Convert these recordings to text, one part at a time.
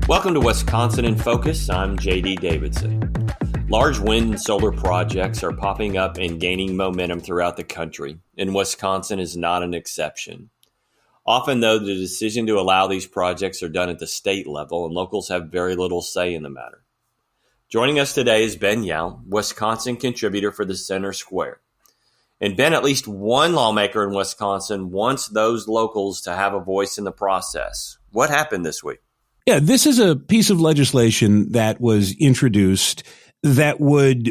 Welcome to Wisconsin in Focus. I'm J.D. Davidson. Large wind and solar projects are popping up and gaining momentum throughout the country, and Wisconsin is not an exception. Often, though, the decision to allow these projects are done at the state level, and locals have very little say in the matter. Joining us today is Ben Yow, Wisconsin contributor for the Center Square. And Ben, at least one lawmaker in Wisconsin wants those locals to have a voice in the process. What happened this week? Yeah, this is a piece of legislation that was introduced that would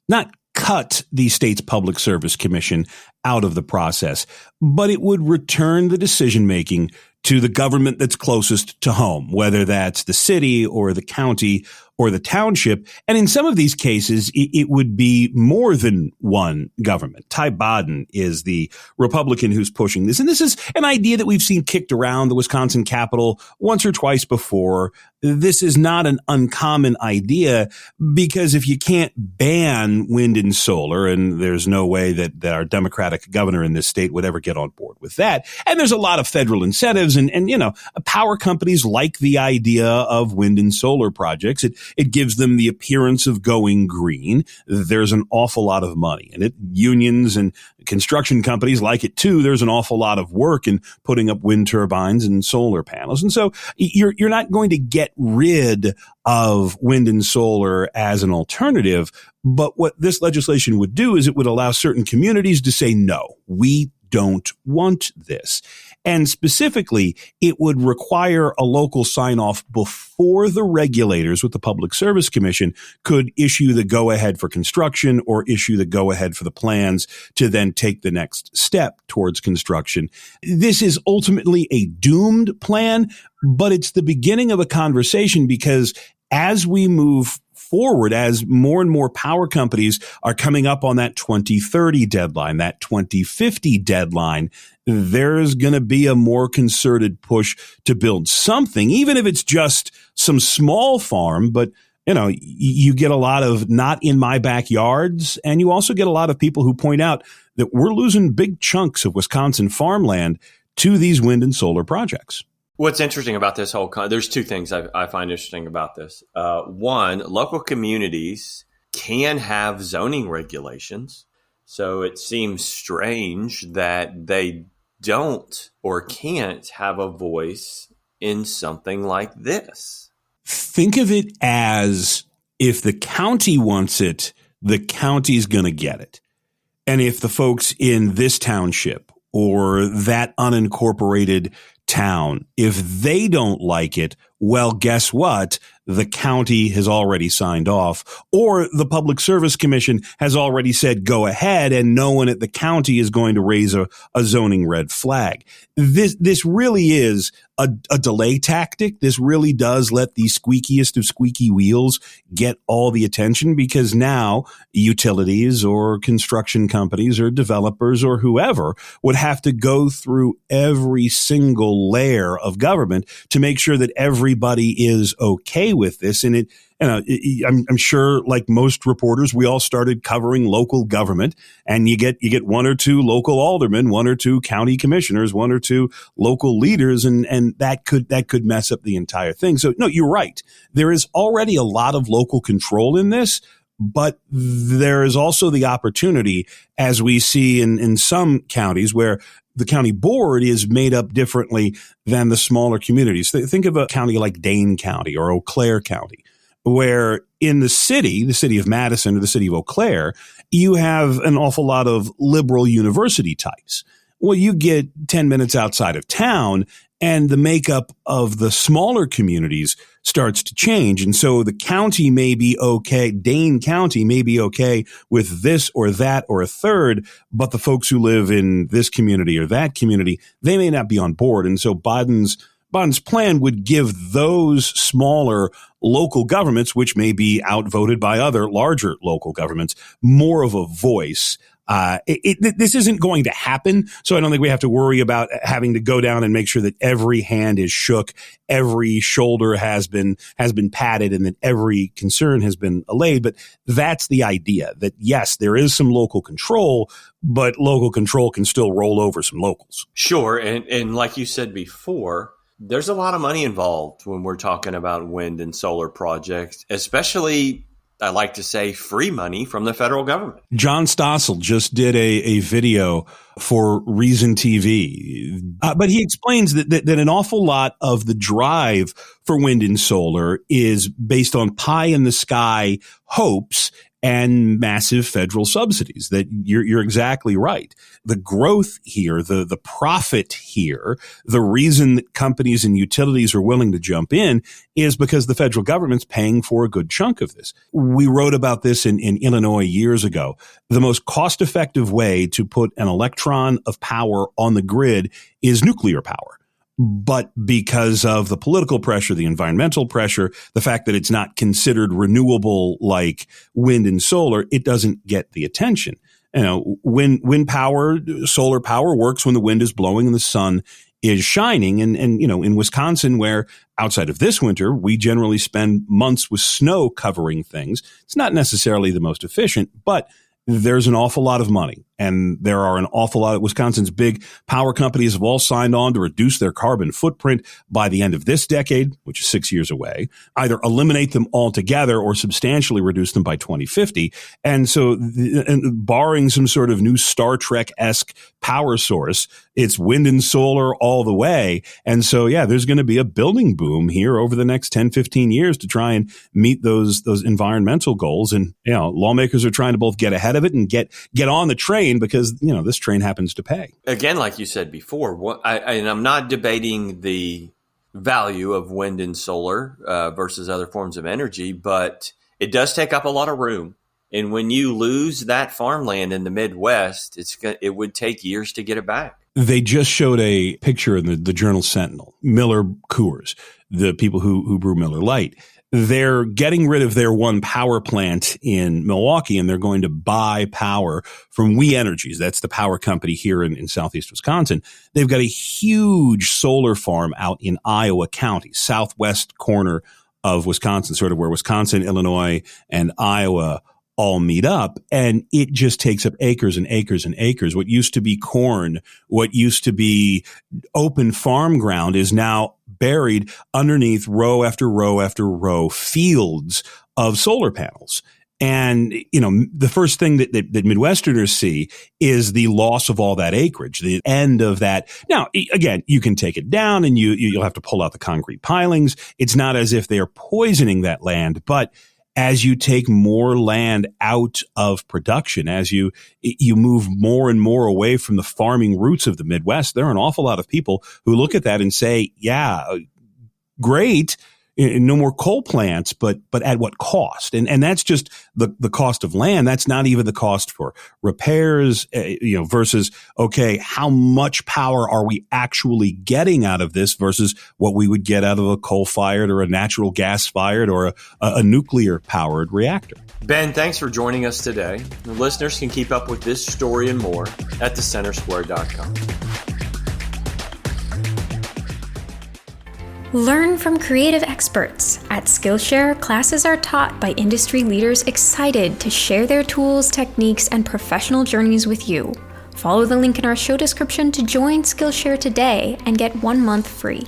not cut the state's Public Service Commission out of the process, but it would return the decision-making to the government that's closest to home, whether that's the city or the county or the township. And in some of these cases, it would be more than one government. Ty Bodden is the Republican who's pushing this. And this is an idea that we've seen kicked around the Wisconsin Capitol once or twice before. This is not an uncommon idea because if you can't ban wind and solar, and there's no way that our Democratic governor in this state would ever get on board with that. And there's a lot of federal incentives and you know, power companies like the idea of wind and solar projects. It gives them the appearance of going green. There's an awful lot of money in it. Unions and construction companies like it too. There's an awful lot of work in putting up wind turbines and solar panels. And so you're not going to get rid of wind and solar as an alternative. But what this legislation would do is it would allow certain communities to say, no, we don't want this. And specifically, it would require a local sign-off before the regulators with the Public Service Commission could issue the go-ahead for construction or issue the go-ahead for the plans to then take the next step towards construction. This is ultimately a doomed plan, but it's the beginning of a conversation because as we move forward, as more and more power companies are coming up on that 2030 deadline, that 2050 deadline, there's going to be a more concerted push to build something, even if it's just some small farm. But, you know, you get a lot of not in my backyards. And you also get a lot of people who point out that we're losing big chunks of Wisconsin farmland to these wind and solar projects. What's interesting about this whole there's two things I find interesting about this. One, local communities can have zoning regulations. So it seems strange that they don't or can't have a voice in something like this. Think of it as if the county wants it, the county's going to get it. And if the folks in this township or that unincorporated town, if they don't like it, well, guess what? The county has already signed off, or the Public Service Commission has already said go ahead, and no one at the county is going to raise a zoning red flag. This really is a delay tactic. This really does let the squeakiest of squeaky wheels get all the attention because now utilities or construction companies or developers or whoever would have to go through every single layer of government to make sure that everybody is okay with this. And I'm sure, like most reporters, we all started covering local government, and you get one or two local aldermen, one or two county commissioners, one or two local leaders, and that could mess up the entire thing. So no, you're right. There is already a lot of local control in this, but there is also the opportunity, as we see in some counties, where the county board is made up differently than the smaller communities. Think of a county like Dane County or Eau Claire County, where in the city of Madison or the city of Eau Claire, you have an awful lot of liberal university types. Well, you get 10 minutes outside of town, and the makeup of the smaller communities starts to change. And so the county may be okay, Dane County may be okay with this or that or a third, but the folks who live in this community or that community, they may not be on board. And so Bodden's plan would give those smaller local governments, which may be outvoted by other larger local governments, more of a voice. This isn't going to happen, so I don't think we have to worry about having to go down and make sure that every hand is shook, every shoulder has been patted, and that every concern has been allayed. But that's the idea, that yes, there is some local control, but local control can still roll over some locals. Sure, and like you said before, There's a lot of money involved when we're talking about wind and solar projects, especially, I like to say, free money from the federal government. John Stossel just did a video for Reason TV, but he explains that an awful lot of the drive for wind and solar is based on pie-in-the-sky hopes and massive federal subsidies. That you're exactly right. The growth here, the profit here, the reason that companies and utilities are willing to jump in is because the federal government's paying for a good chunk of this. We wrote about this in Illinois years ago. The most cost-effective way to put an electron of power on the grid is nuclear power. But because of the political pressure, the environmental pressure, the fact that it's not considered renewable like wind and solar, it doesn't get the attention. You know, wind power, solar power works when the wind is blowing and the sun is shining. And you know, in Wisconsin, where outside of this winter, we generally spend months with snow covering things, it's not necessarily the most efficient, but there's an awful lot of money. And there are an awful lot of Wisconsin's big power companies have all signed on to reduce their carbon footprint by the end of this decade, which is 6 years away, either eliminate them altogether or substantially reduce them by 2050. And so barring some sort of new Star Trek-esque power source, it's wind and solar all the way. And so, yeah, there's going to be a building boom here over the next 10, 15 years to try and meet those environmental goals. And, you know, lawmakers are trying to both get ahead of it and get on the train, because, you know, this train happens to pay. Again, like you said before, and I'm not debating the value of wind and solar versus other forms of energy, but it does take up a lot of room. And when you lose that farmland in the Midwest, it would take years to get it back. They just showed a picture in the Journal Sentinel, Miller Coors, the people who brew Miller Lite. They're getting rid of their one power plant in Milwaukee, and they're going to buy power from We Energies. That's the power company here in southeast Wisconsin. They've got a huge solar farm out in Iowa County, southwest corner of Wisconsin, sort of where Wisconsin, Illinois, and Iowa all meet up, and it just takes up acres and acres and acres. What used to be corn, what used to be open farm ground is now buried underneath row after row after row fields of solar panels. And, you know, the first thing that Midwesterners see is the loss of all that acreage, the end of that. Now, again, you can take it down and you'll have to pull out the concrete pilings. It's not as if they are poisoning that land, but as you take more land out of production, as you move more and more away from the farming roots of the Midwest, there are an awful lot of people who look at that and say, yeah, great, no more coal plants, but at what cost? And that's just the cost of land. That's not even the cost for repairs, versus, okay, how much power are we actually getting out of this versus what we would get out of a coal-fired or a natural gas-fired or a nuclear-powered reactor. Ben, thanks for joining us today. The listeners can keep up with this story and more at thecentersquare.com. Learn from creative experts. At Skillshare, classes are taught by industry leaders excited to share their tools, techniques, and professional journeys with you. Follow the link in our show description to join Skillshare today and get 1 month free.